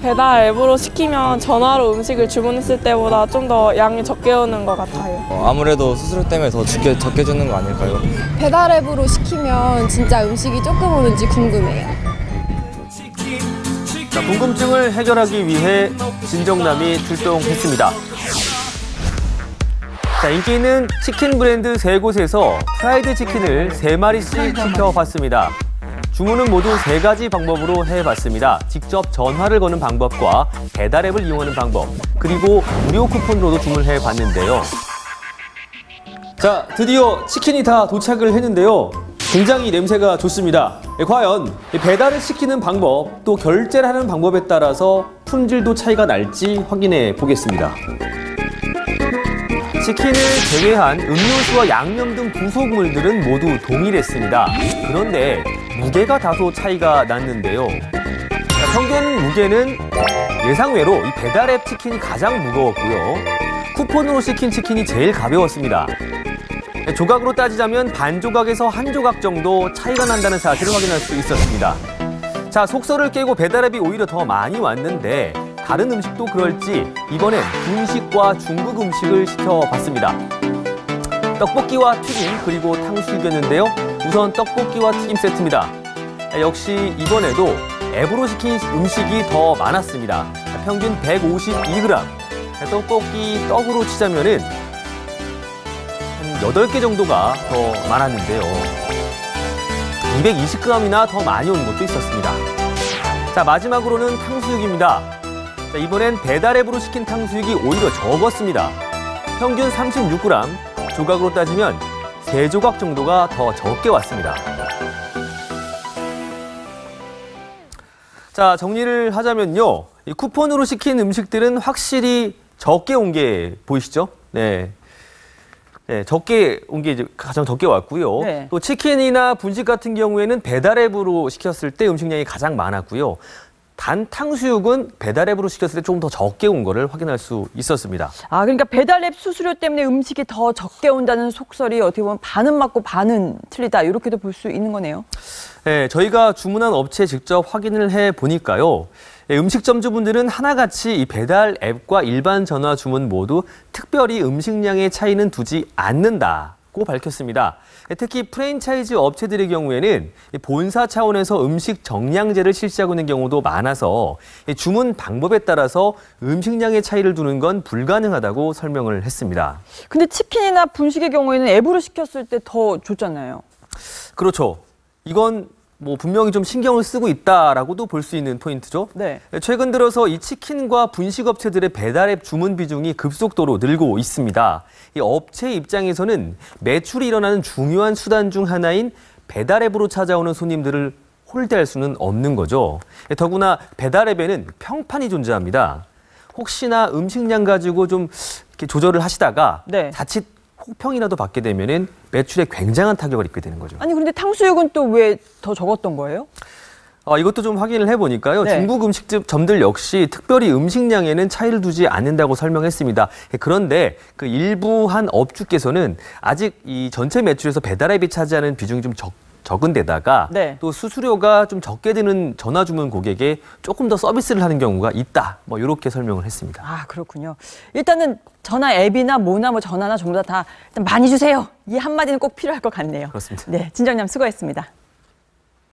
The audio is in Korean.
배달 앱으로 시키면 전화로 음식을 주문했을 때보다 좀 더 양이 적게 오는 것 같아요. 아무래도 수수료 때문에 더 적게 주는 거 아닐까요? 배달 앱으로 시키면 진짜 음식이 조금 오는지 궁금해요. 자, 궁금증을 해결하기 위해 진정남이 출동했습니다. 자, 인기 있는 치킨 브랜드 3곳에서 프라이드 치킨을 3마리씩 시켜봤습니다. 주문은 모두 3가지 방법으로 해봤습니다. 직접 전화를 거는 방법과 배달 앱을 이용하는 방법, 그리고 무료 쿠폰으로도 주문해봤는데요. 자, 드디어 치킨이 다 도착을 했는데요. 굉장히 냄새가 좋습니다. 과연 배달을 시키는 방법, 또 결제를 하는 방법에 따라서 품질도 차이가 날지 확인해 보겠습니다. 치킨을 제외한 음료수와 양념 등 부속물들은 모두 동일했습니다. 그런데 무게가 다소 차이가 났는데요. 자, 평균 무게는 예상외로 이 배달앱 치킨이 가장 무거웠고요. 쿠폰으로 시킨 치킨이 제일 가벼웠습니다. 조각으로 따지자면 반 조각에서 한 조각 정도 차이가 난다는 사실을 확인할 수 있었습니다. 자, 속설을 깨고 배달앱이 오히려 더 많이 왔는데 다른 음식도 그럴지 이번엔 분식과 중국 음식을 시켜봤습니다. 떡볶이와 튀김 그리고 탕수육이었는데요. 우선 떡볶이와 튀김 세트입니다. 역시 이번에도 앱으로 시킨 음식이 더 많았습니다. 평균 152g. 떡볶이 떡으로 치자면은 한 8개 정도가 더 많았는데요. 220g이나 더 많이 온 것도 있었습니다. 자, 마지막으로는 탕수육입니다. 자, 이번엔 배달 앱으로 시킨 탕수육이 오히려 적었습니다. 평균 36g, 조각으로 따지면 3조각 정도가 더 적게 왔습니다. 자, 정리를 하자면요. 이 쿠폰으로 시킨 음식들은 확실히 적게 온 게 보이시죠? 네. 네, 적게 온 게 가장 적게 왔고요. 네. 또 치킨이나 분식 같은 경우에는 배달 앱으로 시켰을 때 음식량이 가장 많았고요. 단 탕수육은 배달 앱으로 시켰을 때 좀 더 적게 온 거를 확인할 수 있었습니다. 아, 그러니까 배달 앱 수수료 때문에 음식이 더 적게 온다는 속설이 어떻게 보면 반은 맞고 반은 틀리다, 이렇게도 볼 수 있는 거네요. 네, 저희가 주문한 업체에 직접 확인을 해 보니까요. 음식점주분들은 하나같이 이 배달 앱과 일반 전화 주문 모두 특별히 음식량의 차이는 두지 않는다고 밝혔습니다. 특히 프랜차이즈 업체들의 경우에는 본사 차원에서 음식 정량제를 실시하고 있는 경우도 많아서 주문 방법에 따라서 음식량의 차이를 두는 건 불가능하다고 설명을 했습니다. 근데 치킨이나 분식의 경우에는 앱으로 시켰을 때 더 좋잖아요. 그렇죠. 이건 뭐 분명히 좀 신경을 쓰고 있다라고도 볼 수 있는 포인트죠. 네. 최근 들어서 이 치킨과 분식 업체들의 배달앱 주문 비중이 급속도로 늘고 있습니다. 이 업체 입장에서는 매출이 일어나는 중요한 수단 중 하나인 배달앱으로 찾아오는 손님들을 홀대할 수는 없는 거죠. 더구나 배달앱에는 평판이 존재합니다. 혹시나 음식량 가지고 좀 이렇게 조절을 하시다가 네. 자칫 혹평이라도 받게 되면은 매출에 굉장한 타격을 입게 되는 거죠. 아니, 근데 탕수육은 또 왜 더 적었던 거예요? 이것도 좀 확인을 해보니까요. 네. 중국 음식점들 역시 특별히 음식량에는 차이를 두지 않는다고 설명했습니다. 그런데 그 일부 한 업주께서는 아직 이 전체 매출에서 배달앱이 차지하는 비중이 좀 적은 데다가 네. 또 수수료가 좀 적게 드는 전화 주문 고객에 조금 더 서비스를 하는 경우가 있다. 뭐 이렇게 설명을 했습니다. 아, 그렇군요. 일단은 전화 앱이나 뭐나 뭐 전화나 전부 다 일단 많이 주세요. 이 한마디는 꼭 필요할 것 같네요. 그렇습니다. 네, 진정남 수고했습니다.